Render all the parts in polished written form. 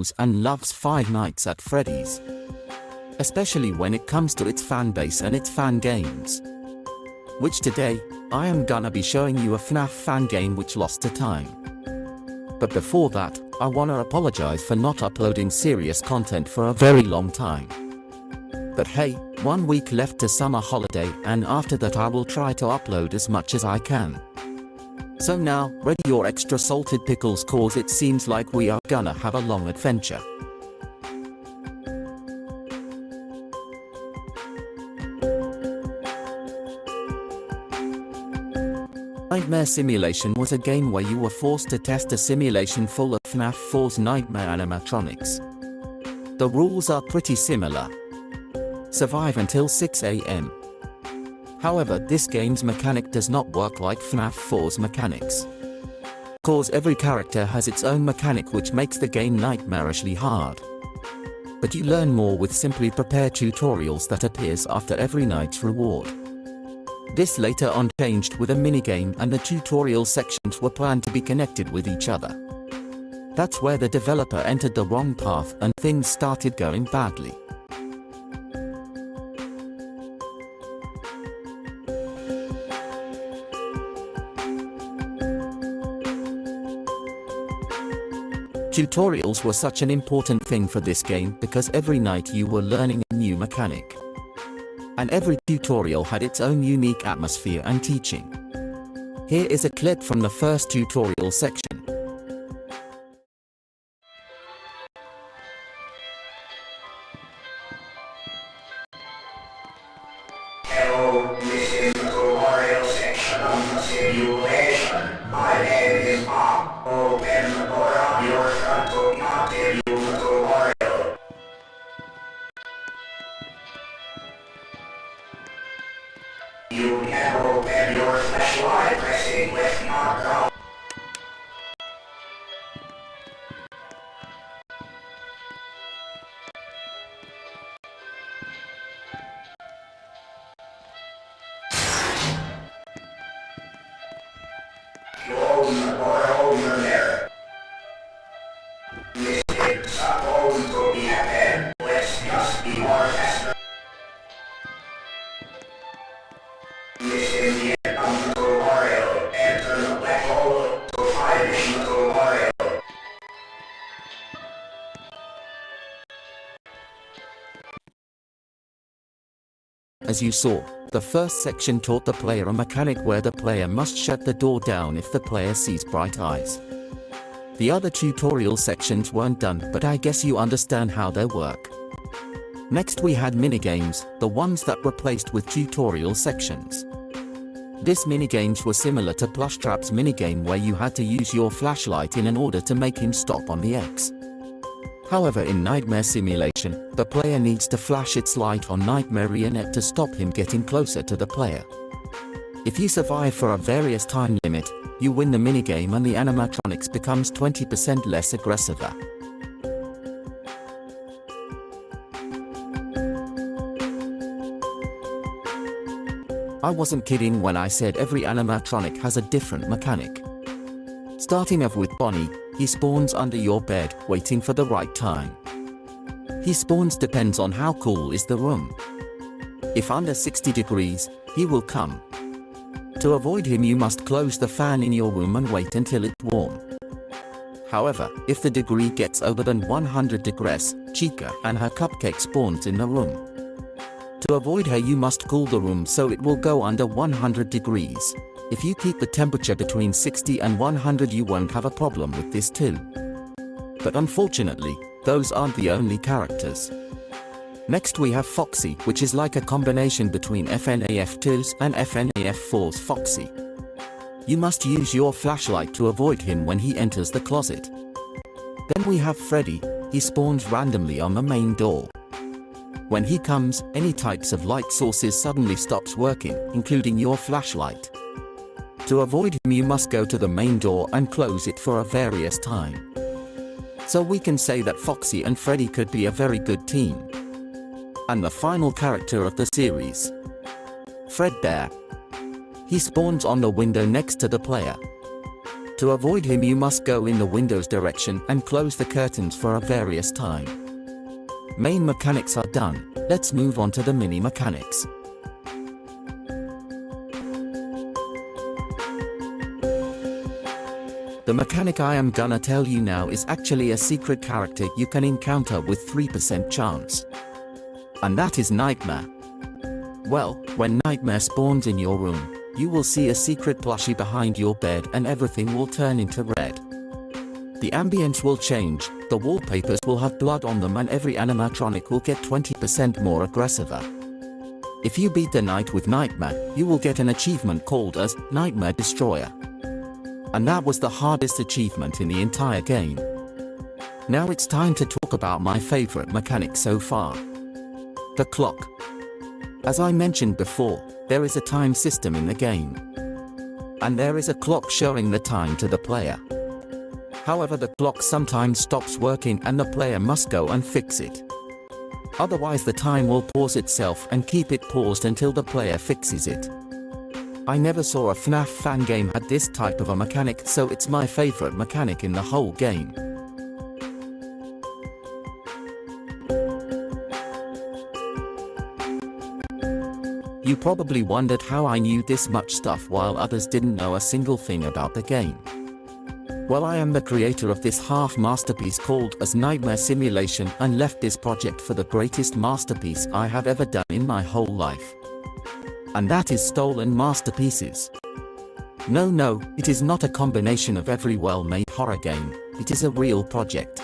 knows and loves Five Nights at Freddy's, especially when it comes to its fan base and its fan games. Which today, I am gonna be showing you a FNaF Fangame which lost to time. But before that, I wanna apologize for not uploading serious content for a very long time. But hey, 1 week left to summer holiday, and after that I will try to upload as much as I can. So now, ready your extra salted pickles, cause it seems like we are gonna have a long adventure. Nightmare Simulation was a game where you were forced to test a simulation full of FNaF 4's nightmare animatronics. The rules are pretty similar. Survive until 6 AM. However, this game's mechanic does not work like FNaF 4's mechanics. Cause every character has its own mechanic which makes the game nightmarishly hard. But you learn more with simply prepare tutorials that appears after every night's reward. This later on changed with a minigame, and the tutorial sections were planned to be connected with each other. That's where the developer entered the wrong path and things started going badly. Tutorials were such an important thing for this game because every night you were learning a new mechanic. And every tutorial had its own unique atmosphere and teaching. Here is a clip from the first tutorial section. Hello, this is the tutorial section of the simulation. My name is Bob. Open the door on your front to continue the tutorial. You can open your flashlight pressing left marker. You open the door over there. This is supposed to be happen. Let's just be more faster. This is the end of the tutorial. Enter the black hole to finish the tutorial. As you saw, the first section taught the player a mechanic where the player must shut the door down if the player sees bright eyes. The other tutorial sections weren't done, but I guess you understand how they work. Next we had minigames, the ones that replaced with tutorial sections. These minigames were similar to Plushtrap's minigame where you had to use your flashlight in order to make him stop on the X. However, in Nightmare Simulation, the player needs to flash its light on Nightmare Marionette to stop him getting closer to the player. If you survive for a various time limit, you win the minigame and the animatronics becomes 20% less aggressive. I wasn't kidding when I said every animatronic has a different mechanic. Starting off with Bonnie, he spawns under your bed, waiting for the right time. He spawns depends on how cool is the room. If under 60 degrees, he will come. To avoid him you must close the fan in your room and wait until it's warm. However, if the degree gets over than 100 degrees, Chica and her cupcake spawns in the room. To avoid her you must cool the room so it will go under 100 degrees. If you keep the temperature between 60 and 100 you won't have a problem with this too. But unfortunately, those aren't the only characters. Next we have Foxy, which is like a combination between FNaF 2's and FNaF 4's Foxy. You must use your flashlight to avoid him when he enters the closet. Then we have Freddy, he spawns randomly on the main door. When he comes, any types of light sources suddenly stops working, including your flashlight. To avoid him you must go to the main door and close it for a various time. So we can say that Foxy and Freddy could be a very good team. And the final character of the series, Fredbear. He spawns on the window next to the player. To avoid him you must go in the window's direction and close the curtains for a various time. Main mechanics are done, let's move on to the mini mechanics. The mechanic I am gonna tell you now is actually a secret character you can encounter with 3% chance. And that is Nightmare. Well, when Nightmare spawns in your room, you will see a secret plushie behind your bed and everything will turn into red. The ambience will change, the wallpapers will have blood on them and every animatronic will get 20% more aggressive. If you beat the night with Nightmare, you will get an achievement called as Nightmare Destroyer. And that was the hardest achievement in the entire game. Now it's time to talk about my favorite mechanic so far. The clock. As I mentioned before, there is a time system in the game. And there is a clock showing the time to the player. However, the clock sometimes stops working and the player must go and fix it. Otherwise the time will pause itself and keep it paused until the player fixes it. I never saw a FNaF Fangame had this type of a mechanic, so it's my favorite mechanic in the whole game. You probably wondered how I knew this much stuff while others didn't know a single thing about the game. Well, I am the creator of this half masterpiece called as Nightmare Simulation and left this project for the greatest masterpiece I have ever done in my whole life. And that is Stolen Masterpieces. No, it is not a combination of every well-made horror game, it is a real project.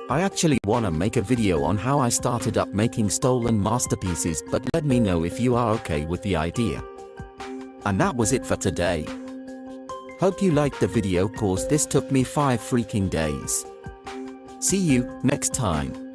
I actually wanna make a video on how I started up making Stolen Masterpieces, but let me know if you are okay with the idea. And that was it for today. Hope you liked the video cause this took me 5 freaking days. See you next time.